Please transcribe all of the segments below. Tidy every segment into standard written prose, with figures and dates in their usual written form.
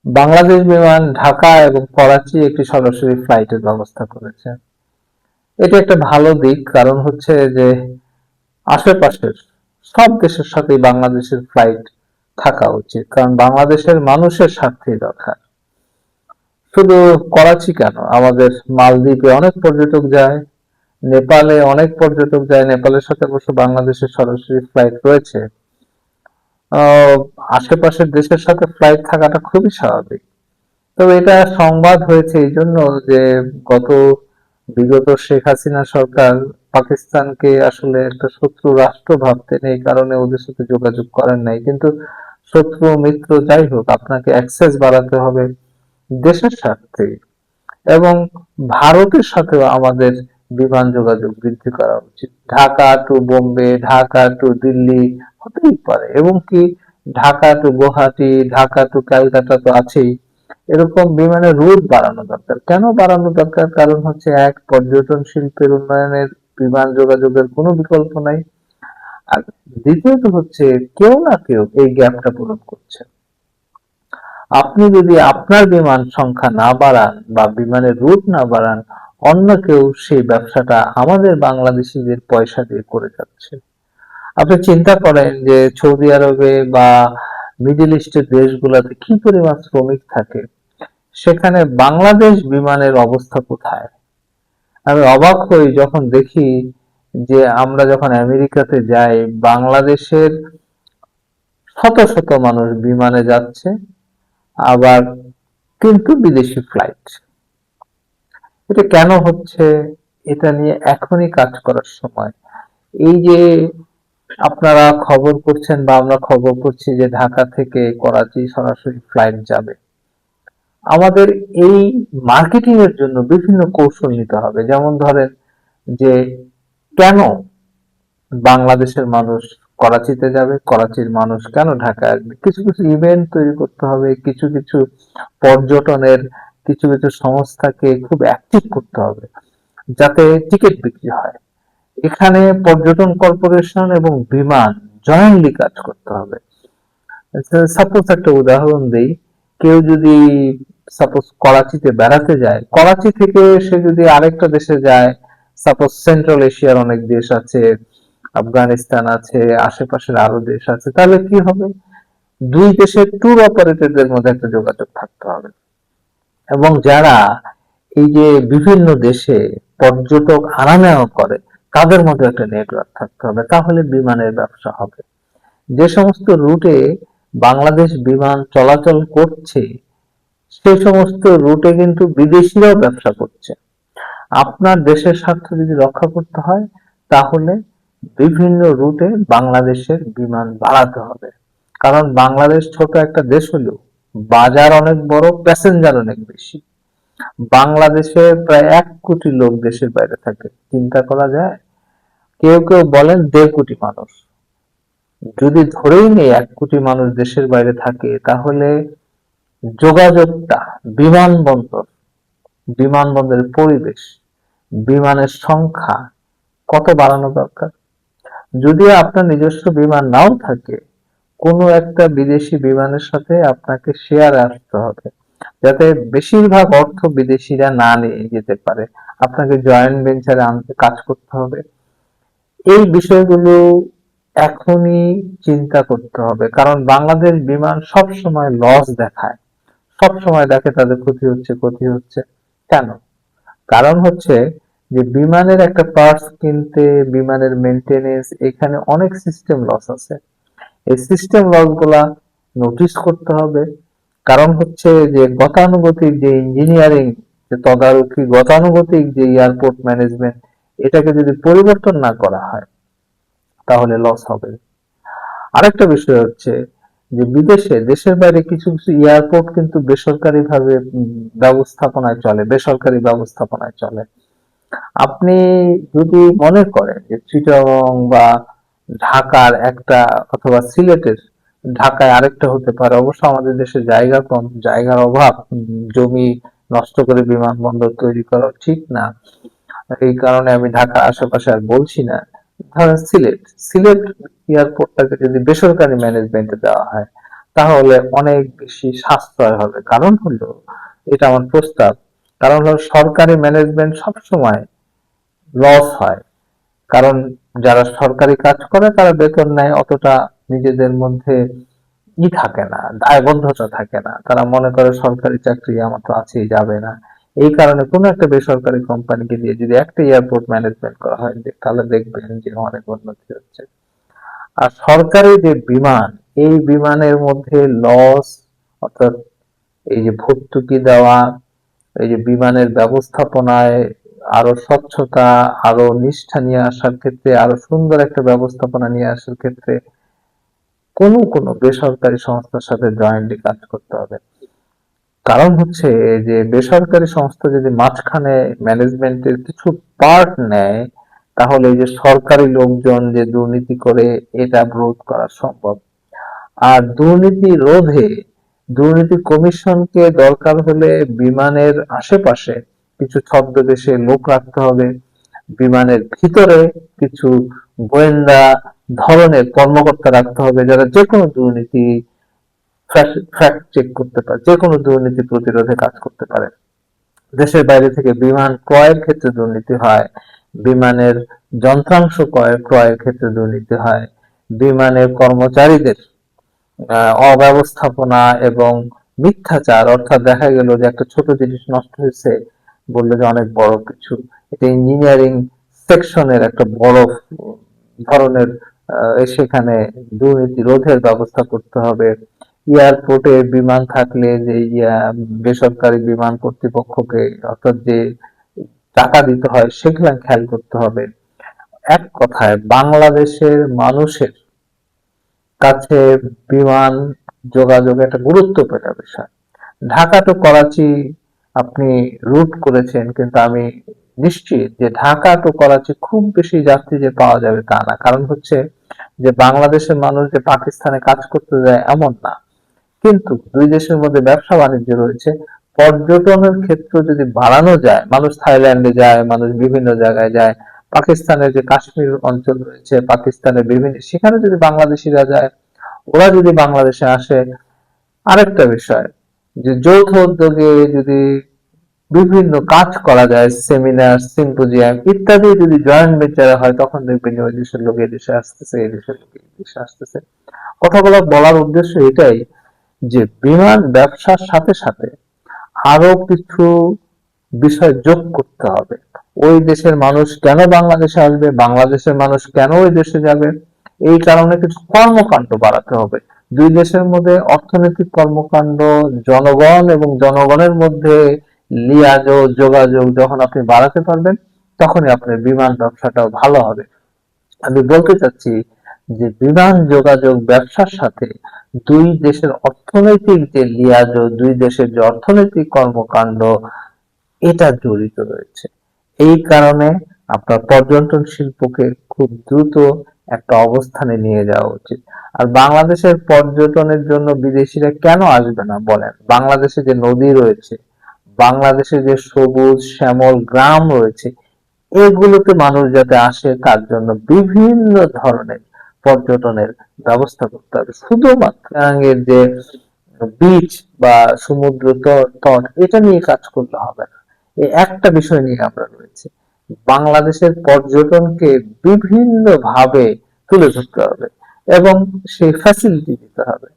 বাংলাদেশ বিমান ঢাকা এবং করাচি একটি সরাসরি ফ্লাইটের ব্যবস্থা করেছে। এটা একটা ভালো দিক, কারণ হচ্ছে যে আশেপাশের সব দেশের সাথেই বাংলাদেশের ফ্লাইট থাকা উচিত, কারণ বাংলাদেশের মানুষের স্বার্থেই দরকার। শুধু করাচি কেন, আমাদের মালদ্বীপে অনেক পর্যটক যায়, নেপালে অনেক পর্যটক যায়, নেপালের সাথে অবশ্য বাংলাদেশের সরাসরি ফ্লাইট রয়েছে। আহ, আশেপাশের দেশের সাথে ফ্লাইট থাকাটা খুবই স্বাভাবিক। তবে এটা সংবাদ হয়েছে এই জন্য যে গত বিগত শেখ হাসিনা সরকার পাকিস্তানকে আসলে একটা শত্রু রাষ্ট্র ভাবতেন, এই কারণে ওদের সাথে যোগাযোগ করেন নাই। কিন্তু শত্রু মিত্র যাই হোক, আপনাকে অ্যাক্সেস বাড়াতে হবে দেশের স্বার্থে। এবং ভারতের সাথেও আমাদের বিমান যোগাযোগ বৃদ্ধি করা উচিত। ঢাকা টু বোম্বে, ঢাকা টু দিল্লি হতেই পারে, এবং কি ঢাকা টু গুয়াহাটি, ঢাকা টু ক্যালকাটা তো আছেই। এরকম বিমানের রুট বাড়ানো দরকার। কেন বাড়ানো দরকার? কারণ হচ্ছে, এক, পর্যটন শিল্পের উন্নয়নের বিমান যোগাযোগের কোনো বিকল্প নাই। আর দ্বিতীয়ত হচ্ছে, কেউ না কেউ এই গ্যাপটা পূরণ করছে। আপনি যদি আপনার বিমান সংখ্যা না বাড়ান বা বিমানের রুট না বাড়ান, অন্য কেউ সেই ব্যবসাটা আমাদের বাংলাদেশিদের পয়সা দিয়ে করে যাচ্ছে। আপনি চিন্তা করেন যে সৌদি আরবে বা মিডল ইস্টের দেশগুলোতে কি পরিমাণ শ্রমিক থাকে, সেখানে বাংলাদেশ বিমানের অবস্থা কোথায়? আমি অবাক হই যখন দেখি যে আমরা যখন আমেরিকাতে যাই, বাংলাদেশের শত শত মানুষ বিমানে যাচ্ছে, আবার কিন্তু বিদেশি ফ্লাইট। এটা কেন হচ্ছে? এটা নিয়ে এখনই কাজ করার সময়। এই যে আপনারা খবর করছেন বা আমরা খবর করছি যে ঢাকা থেকে করাচি সরাসরি ফ্লাইট যাবে, আমাদের এই মার্কেটিং এর জন্য বিভিন্ন কৌশল নিতে হবে। যেমন ধরেন যে, কেন বাংলাদেশের মানুষ করাচিতে যাবে, করাচির মানুষ কেন ঢাকায় আসবে, কিছু কিছু ইভেন্ট তৈরি করতে হবে, কিছু কিছু পর্যটনের কিছু কিছু সংস্থাকে খুব অ্যাক্টিভ করতে হবে, যাতে টিকিট বিক্রি হয়। এখানে পর্যটন কর্পোরেশন এবং বিমান জয়েন্টলি কাজ করতে হবে। সাপোজ একটা উদাহরণ দেই, কেউ যদি সাপোজ করাচিতে বেড়াতে যায়, করাচি থেকে সে যদি আরেকটা দেশে যায়, সাপোজ সেন্ট্রাল এশিয়ার অনেক দেশ আছে, আফগানিস্তান আছে, আশেপাশের আরো দেশ আছে, তাহলে কি হবে? দুই দেশের ট্যুর অপারেটরদের মধ্যে একটা যোগাযোগ থাকতে হবে। এবং যারা এই যে বিভিন্ন দেশে পর্যটক আনা নেওয়া করে, তাদের মধ্যে একটা নেটওয়ার্ক থাকতে হবে, তাহলে বিমানের ব্যবসা হবে। যে সমস্ত রুটে বাংলাদেশ বিমান চলাচল করছে, সেই সমস্ত রুটে কিন্তু বিদেশিরাও ব্যবসা করছে। আপনার দেশের স্বার্থ যদি রক্ষা করতে হয়, তাহলে বিভিন্ন রুটে বাংলাদেশের বিমান বাড়াতে হবে। কারণ বাংলাদেশ ছোট একটা দেশ হলেও বাজার অনেক বড়, প্যাসেঞ্জার অনেক বেশি। বাংলাদেশে প্রায় 1 কোটি লোক দেশের বাইরে থাকে, চিন্তা করা যায়। কেউ কেউ বলেন 1.5 কোটি মানুষ। যদি ধরেই নেই 1 কোটি মানুষ দেশের বাইরে থাকে, তাহলে যোগাযোগটা, বিমানবন্দর, বিমানবন্দরের পরিবেশ, বিমানের সংখ্যা কত বাড়ানো দরকার। যদিও আপনার নিজস্ব বিমান নাও থাকে, কোনো একটা বিদেশি বিমানের সাথে আপনাকে শেয়ারে আসতে হবে, যাতে বেশিরভাগ অর্থ বিদেশিরা না নিয়ে যেতে পারে। আপনাকে জয়েন্ট ভেঞ্চারে আনতে কাজ করতে হবে। এই বিষয়গুলো এখনই চিন্তা করতে হবে, কারণ বাংলাদেশ বিমান সব সময় লস দেখায়, সব সময় দেখে তাদের ক্ষতি হচ্ছে, ক্ষতি হচ্ছে। কেন? কারণ হচ্ছে যে বিমানের একটা পার্টস কিনতে, বিমানের মেনটেনেন্স, এখানে অনেক সিস্টেম লস আছে। এই সিস্টেম লস গুলা নোটিস করতে হবে। কারণ হচ্ছে যে গতানুগতিক যে ইঞ্জিনিয়ারিং, যে তদারকি, গতানুগতিক যে এয়ারপোর্ট ম্যানেজমেন্ট, এটাকে যদি পরিবর্তন না করা হয়, তাহলে লস হবে। আরেকটা বিষয় হচ্ছে যে বিদেশে, দেশের বাইরে কিছু কিছু এয়ারপোর্ট কিন্তু বেসরকারি ভাবে ব্যবস্থাপনায় চলে, বেসরকারি ব্যবস্থাপনায় চলে। আপনি যদি মনে করেন যে চিটাগং বা ঢাকার একটা, অথবা সিলেটের, ঢাকায় আরেকটা হতে পারে, অবশ্য আমাদের দেশে জায়গা কম, জায়গার অভাব, জমি নষ্ট করে বিমানবন্দর তৈরি করা ঠিক না, এই কারণে আমি ঢাকার আশেপাশে আর বলছি না। ধরেন সিলেট, সিলেট এয়ারপোর্টটাকে যদি বেসরকারি ম্যানেজমেন্টে দেওয়া হয়, তাহলে অনেক বেশি সাশ্রয় হবে। কারণ হলো, এটা আমার প্রস্তাব, কারণ হলো সরকারি ম্যানেজমেন্ট সবসময় লস হয়। কারণ যারা সরকারি কাজ করে তারা বেতন নেয়, অতটা নিজেদের মধ্যে থাকে না, দায়বদ্ধতা থাকে না। তারা মনে করে সরকারি চাকরি আমার তো আছেই, যাবে না। এই কারণে কোনো একটা বেসরকারি কোম্পানিকে দিয়ে যদি একটা এয়ারপোর্ট ম্যানেজমেন্ট করা হয়, তাহলে দেখবেন যে অনেক উন্নতি হচ্ছে। আর সরকারি যে বিমান, এই বিমানের মধ্যে লস, অর্থাৎ এই যে ভর্তুকি দেওয়া, এই যে বিমানের ব্যবস্থাপনায় আরো স্বচ্ছতা, আরো নিষ্ঠা নিয়ে আসার ক্ষেত্রে, আরো সুন্দর একটা ব্যবস্থাপনা নিয়ে আসার ক্ষেত্রে কোনো কোনো বেসরকারি সংস্থার সাথে জয়েন্টলি কাজ করতে হবে। কারণ হচ্ছে যে বেসরকারি সংস্থা যদি মাঝখানে ম্যানেজমেন্টের কিছু পার্ট নেয়, তাহলে এই যে সরকারি লোকজন যে দুর্নীতি করে, এটা রোধ করা সম্ভব। আর দুর্নীতি রোধে দুর্নীতি কমিশনকে দরকার হলে বিমানের আশেপাশে কিছু ছদ্মবেশে লোক রাখতে হবে, বিমানের ভিতরে কিছু গোয়েন্দা ধরনের কর্মকর্তা রাখতে হবে, যারা যে কোনো দুর্নীতি ফ্যাক্ট চেক করতে পারে, যে কোনো দুর্নীতি প্রতিরোধে কাজ করতে পারে। দেশের বাইরে থেকে বিমান ক্রয়ের ক্ষেত্রে দুর্নীতি হয়, বিমানের যন্ত্রাংশ ক্রয়ের ক্ষেত্রে দুর্নীতি হয়, বিমানের কর্মচারীদের অব্যবস্থাপনা এবং মিথ্যাচার, অর্থাৎ দেখা গেল যে একটা ছোট জিনিস নষ্ট হয়েছে, বললো যে অনেক বড় কিছু। এটা ইঞ্জিনিয়ারিং সেকশনের একটা বড় ধরনের সেখানে দুর্নীতি রোধের ব্যবস্থা করতে হবে। এয়ারপোর্টে বিমান থাকলে যে বেসরকারি বিমান কর্তৃপক্ষকে, অর্থাৎ যে টাকা দিতে হয়, সেগুলা খেয়াল করতে হবে। এক কথায় বাংলাদেশের মানুষের কাছে বিমান যোগাযোগ একটা গুরুত্বপূর্ণ বিষয়। ঢাকা টু করাচি আপনি রুট করেছেন, কিন্তু আমি নিশ্চিত যে ঢাকা টু করাচি খুব বেশি যাত্রী যে পাওয়া যাবে তা না। কারণ হচ্ছে যে বাংলাদেশের মানুষ যে পাকিস্তানে কাজ করতে যায় এমন না, কিন্তু দুই দেশের মধ্যে ব্যবসা বাণিজ্য রয়েছে। পর্যটনের ক্ষেত্র যদি বাড়ানো যায়, মানুষ থাইল্যান্ডে যায়, মানুষ বিভিন্ন জায়গায় যায়, পাকিস্তানের যে কাশ্মীর অঞ্চল রয়েছে, পাকিস্তানের বিভিন্ন, সেখানে যদি বাংলাদেশিরা যায়, ওরা যদি বাংলাদেশে আসে, আরেকটা বিষয় যে যৌথ উদ্যোগে যদি বিভিন্ন কাজ করা যায়, সেমিনার, সিম্পোজিয়াম ইত্যাদি যদি জয়েন্ট ভেঞ্চারে হয়, তখন দেখবেন ওই দেশের লোক এই দেশে আসতেছে, এই দেশের লোক এই দেশে আসতেছে। কথাগুলো বলার উদ্দেশ্য এটাই যে বিমান ব্যবসার সাথে সাথে আরো কিছু বিষয় যোগ করতে হবে। ওই দেশের মানুষ কেন বাংলাদেশে আসবে, বাংলাদেশের মানুষ কেন ওই দেশে যাবে, এই কারণে কিছু কর্মকাণ্ড বাড়াতে হবে। দুই দেশের মধ্যে অর্থনৈতিক কর্মকাণ্ড, জনগণ এবং জনগণের মধ্যে লিয়াজ যোগাযোগ যখন আপনি বাড়াতে পারবেন, তখনই আপনার বিমান ব্যবসাটাও ভালো হবে। আমি বলতে চাচ্ছি যে বিমান যোগাযোগ ব্যবসার সাথে দুই দেশের অর্থনৈতিক যে লিয়াজ, দুই দেশের যে অর্থনৈতিক কর্মকাণ্ড, এটা জড়িত রয়েছে। এই কারণে আপনার পর্যটন শিল্পকে খুব দ্রুত একটা অবস্থানে নিয়ে যাওয়া উচিত। আর বাংলাদেশের পর্যটনের জন্য বিদেশিরা কেন আসবে না বলেন? বাংলাদেশে যে নদী রয়েছে, বাংলাদেশে যে সবুজ শ্যামল গ্রাম রয়েছে, এগুলোতে মানুষ যাতে আসে, তার জন্য বিভিন্ন ধরনের পর্যটনের ব্যবস্থা করতে হবে। শুধুমাত্র এর যে বিচ বা সমুদ্র তট, এটা নিয়ে কাজ করলে হবে না। এই একটা বিষয় নিয়ে আমরা রয়েছে, বাংলাদেশের পর্যটনকে বিভিন্ন ভাবে তুলে ধরতে হবে এবং সেই ফ্যাসিলিটি দিতে হবে।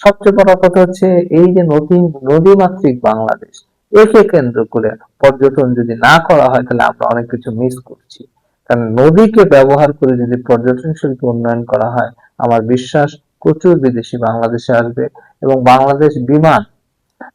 সবচেয়ে বড় কথা হচ্ছে এই যে নদীমাতৃক বাংলাদেশ, একে কেন্দ্র করে পর্যটন যদি না করা হয়, তাহলে আমরা অনেক কিছু মিস করছি। কারণ নদীকে ব্যবহার করে যদি পর্যটন শিল্প উন্নয়ন করা হয়, আমার বিশ্বাস প্রচুর বিদেশি বাংলাদেশে আসবে। এবং বাংলাদেশ বিমান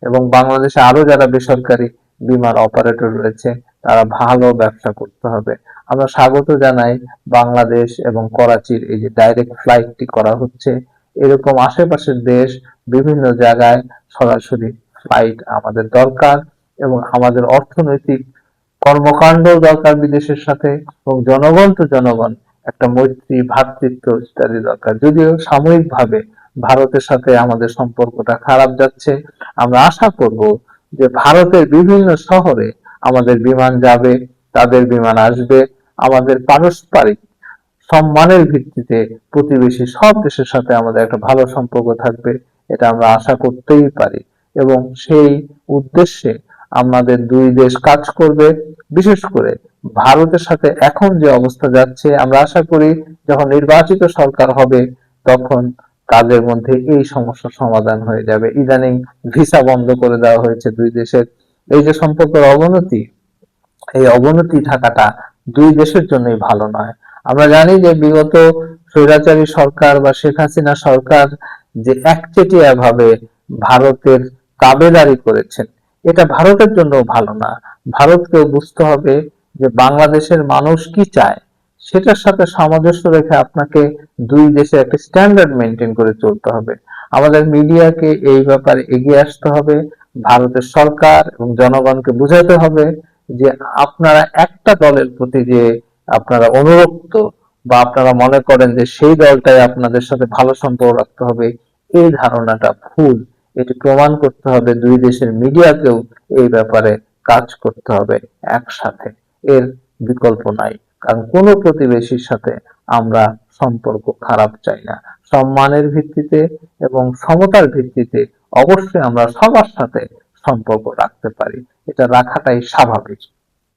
এবং বাংলাদেশে আরো যারা বেসরকারি বিমান অপারেটর রয়েছে, তারা ভালো ব্যবসা করতে হবে। আমরা স্বাগত জানাই বাংলাদেশ এবং করাচির এই যে ডাইরেক্ট ফ্লাইটটি করা হচ্ছে। এরকম আশেপাশের দেশ, বিভিন্ন জায়গায় সরাসরি ফ্লাইট আমাদের দরকার, এবং আমাদের অর্থনৈতিক কর্মকাণ্ড দরকার বিদেশের সাথে, এবং জনগণ টু জনগণ একটা মৈত্রী, ভ্রাতৃত্ব ইত্যাদি দরকার। যদিও সাময়িকভাবে ভারতের সাথে আমাদের সম্পর্কটা খারাপ যাচ্ছে, আমরা আশা করব যে ভারতের বিভিন্ন শহরে আমাদের বিমান যাবে, তাদের বিমান আসবে, আমাদের পারস্পরিক সম্মানের ভিত্তিতে প্রতিবেশী সব দেশের সাথে আমাদের একটা ভালো সম্পর্ক থাকবে। এটা আমরা আশা করতেই পারি, এবং সেই উদ্দেশ্যে আমাদের দুই দেশ কাজ করবে। বিশেষ করে ভারতের সাথে এখন যে অবস্থা যাচ্ছে, আমরা আশা করি যখন নির্বাচিত সরকার হবে তখন তাদের মধ্যে এই সমস্যার সমাধান হয়ে যাবে। ইদানিং ভিসা বন্ধ করে দেওয়া হয়েছে দুই দেশের, এই যে সম্পর্কের অবনতি, এই অবনতি থাকাটা দুই দেশের জন্যই ভালো নয়। আমরা জানি যে বিগত স্বৈরাচারী সরকার বা শেখ হাসিনা সরকার যে একচেটিয়া ভাবে ভারতের তাবেদারি করেছেন, এটা ভারতের জন্য ভালো না। ভারতকেও বুঝতে হবে যে বাংলাদেশের মানুষ কি চায়, সেটার সাথে সামঞ্জস্য রেখে আপনাকে দুই দেশে একটা স্ট্যান্ডার্ড মেনটেন করে চলতে হবে। আমাদের মিডিয়াকে এই ব্যাপারে এগিয়ে আসতে হবে, ভারতের সরকার এবং জনগণকে বুঝাতে হবে যে আপনারা একটা দলের প্রতি যে আপনারা অনুরক্ত বা আপনারা মনে করেন যে সেই দলটাই আপনাদের সাথে ভালো সম্পর্ক রাখতে হবে, এই ধারণাটা ভুল। এটি প্রমাণ করতে হবে, দুই দেশের মিডিয়াকেও এই ব্যাপারে কাজ করতে হবে একসাথে, এর বিকল্প নাই। কারণ কোনো প্রতিবেশীর সাথে আমরা সম্পর্ক খারাপ চাই না। সম্মানের ভিত্তিতে এবং সমতার ভিত্তিতে অবশ্যই আমরা সবার সাথে সম্পর্ক রাখতে পারি, এটা রাখাটাই স্বাভাবিক।